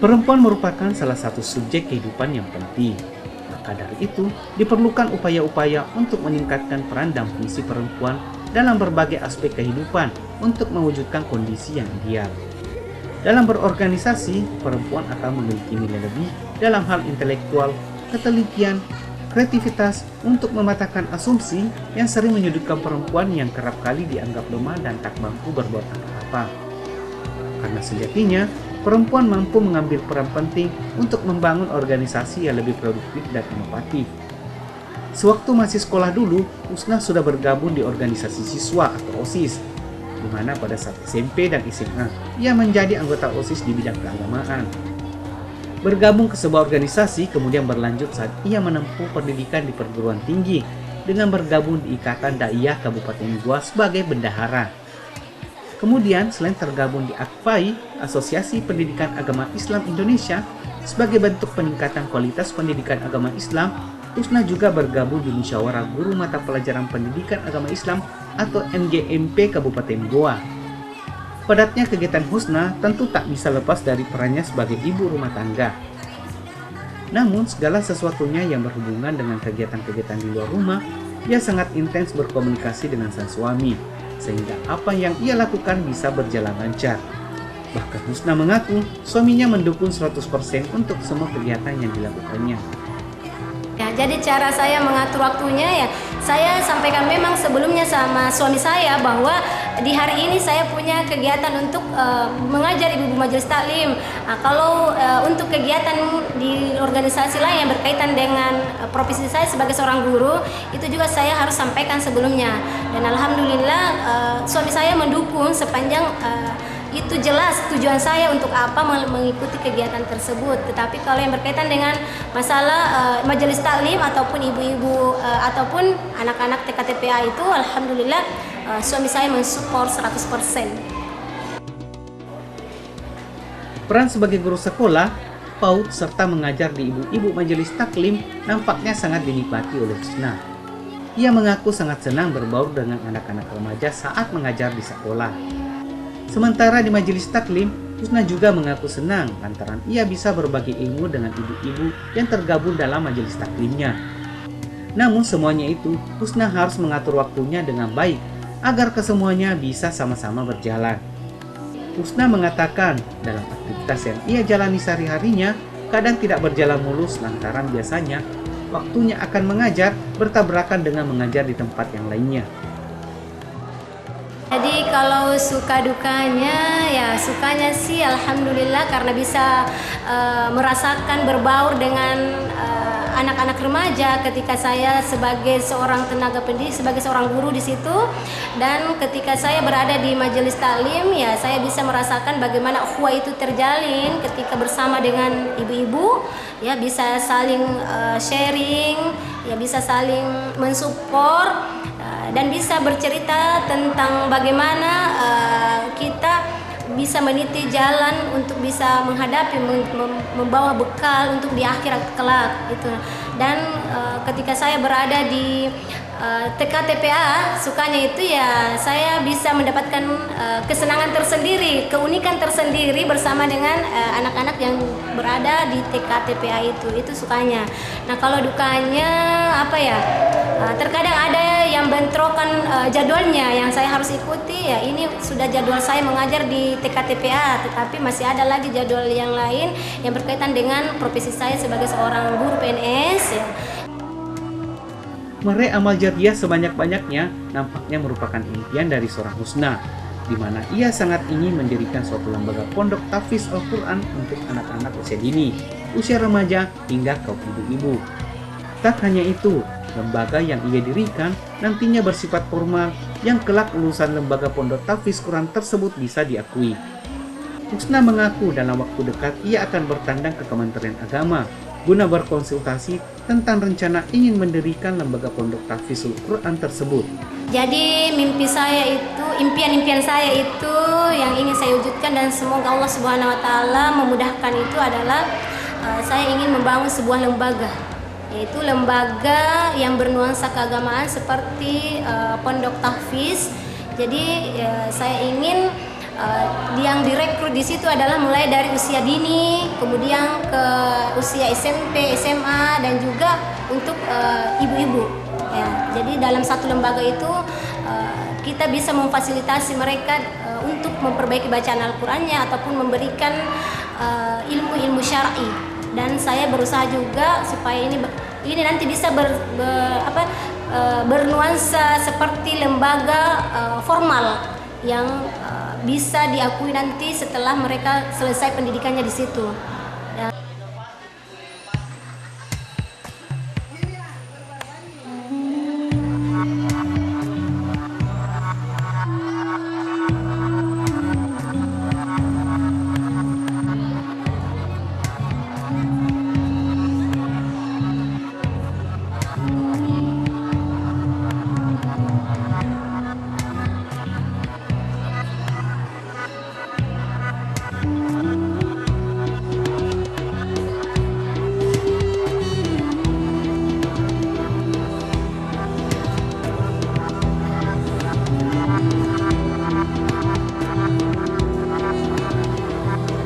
Perempuan merupakan salah satu subjek kehidupan yang penting. Maka dari itu, diperlukan upaya-upaya untuk meningkatkan peran dan fungsi perempuan dalam berbagai aspek kehidupan untuk mewujudkan kondisi yang ideal. Dalam berorganisasi, perempuan akan memiliki nilai lebih dalam hal intelektual, ketelitian, kreativitas untuk mematahkan asumsi yang sering menyudutkan perempuan yang kerap kali dianggap lemah dan tak mampu berbuat apa-apa. Karena sejatinya, perempuan mampu mengambil peran penting untuk membangun organisasi yang lebih produktif dan inovatif. Sewaktu masih sekolah dulu, Husna sudah bergabung di organisasi siswa atau OSIS, di mana pada saat SMP dan SMA, ia menjadi anggota OSIS di bidang keagamaan. Bergabung ke sebuah organisasi kemudian berlanjut saat ia menempuh pendidikan di perguruan tinggi dengan bergabung di Ikatan Daiyah Kabupaten Goa sebagai bendahara. Kemudian selain tergabung di AKFAI, Asosiasi Pendidikan Agama Islam Indonesia, sebagai bentuk peningkatan kualitas pendidikan agama Islam, Husna juga bergabung di Musyawarah Guru Mata Pelajaran Pendidikan Agama Islam atau MGMP Kabupaten Goa. Padatnya kegiatan Husna tentu tak bisa lepas dari perannya sebagai ibu rumah tangga. Namun segala sesuatunya yang berhubungan dengan kegiatan-kegiatan di luar rumah, ia sangat intens berkomunikasi dengan sang suami, sehingga apa yang ia lakukan bisa berjalan lancar. Bahkan Husna mengaku suaminya mendukung 100% untuk semua kegiatan yang dilakukannya. Ya, jadi cara saya mengatur waktunya ya, saya sampaikan memang sebelumnya sama suami saya bahwa di hari ini saya punya kegiatan untuk mengajar ibu-ibu majelis taklim. Nah, kalau untuk kegiatan di organisasi lain yang berkaitan dengan profesi saya sebagai seorang guru, itu juga saya harus sampaikan sebelumnya. Dan alhamdulillah suami saya mendukung sepanjang itu jelas tujuan saya untuk apa mengikuti kegiatan tersebut. Tetapi kalau yang berkaitan dengan masalah majelis taklim ataupun ibu-ibu ataupun anak-anak TKTPA itu, alhamdulillah suami saya mensupport 100%. Peran sebagai guru sekolah, PAUD serta mengajar di ibu-ibu majelis taklim nampaknya sangat dinikmati oleh Husna. Ia mengaku sangat senang berbaur dengan anak-anak remaja saat mengajar di sekolah. Sementara di majelis taklim, Husna juga mengaku senang lantaran ia bisa berbagi ilmu dengan ibu-ibu yang tergabung dalam majelis taklimnya. Namun semuanya itu, Husna harus mengatur waktunya dengan baik agar kesemuanya bisa sama-sama berjalan. Husna mengatakan dalam aktivitas yang ia jalani sehari-harinya kadang tidak berjalan mulus lantaran biasanya waktunya akan mengajar bertabrakan dengan mengajar di tempat yang lainnya. Jadi kalau suka dukanya, ya sukanya sih alhamdulillah karena bisa merasakan berbaur dengan anak-anak remaja ketika saya sebagai seorang tenaga pendidik, sebagai seorang guru di situ. Dan ketika saya berada di majelis taklim, ya saya bisa merasakan bagaimana ukhuwah itu terjalin ketika bersama dengan ibu-ibu, ya bisa saling sharing, ya bisa saling mensupport. Dan bisa bercerita tentang bagaimana kita bisa meniti jalan untuk bisa menghadapi, membawa bekal untuk di akhirat kelak gitu. Dan ketika saya berada di TKTPA, sukanya itu ya saya bisa mendapatkan kesenangan tersendiri, keunikan tersendiri bersama dengan anak-anak yang berada di TKTPA itu sukanya. Nah kalau dukanya apa ya, terkadang ada yang bentrokan jadwalnya yang saya harus ikuti, ya ini sudah jadwal saya mengajar di TKTPA, tetapi masih ada lagi jadwal yang lain yang berkaitan dengan profesi saya sebagai seorang guru PNS ya. Meraih amal jariah sebanyak-banyaknya nampaknya merupakan impian dari seorang Husna, di mana ia sangat ingin mendirikan suatu lembaga pondok tahfiz Al-Quran untuk anak-anak usia dini, usia remaja, hingga kaum ibu-ibu. Tak hanya itu, lembaga yang ia dirikan nantinya bersifat formal yang kelak lulusan lembaga pondok tahfiz Quran tersebut bisa diakui. Husna mengaku dalam waktu dekat ia akan bertandang ke Kementerian Agama guna berkonsultasi tentang rencana ingin mendirikan lembaga pondok tahfizul Quran tersebut. Jadi impian-impian saya itu yang ingin saya wujudkan dan semoga Allah Subhanahu wa taala memudahkan itu adalah saya ingin membangun sebuah lembaga, yaitu lembaga yang bernuansa keagamaan seperti pondok tahfiz. Jadi saya ingin yang direkrut di situ adalah mulai dari usia dini, kemudian ke usia SMP, SMA, dan juga untuk ibu-ibu. Ya, jadi dalam satu lembaga itu kita bisa memfasilitasi mereka untuk memperbaiki bacaan Al-Qur'annya ataupun memberikan ilmu-ilmu syar'i. Dan saya berusaha juga supaya ini nanti bisa bernuansa seperti lembaga formal yang bisa diakui nanti setelah mereka selesai pendidikannya di situ.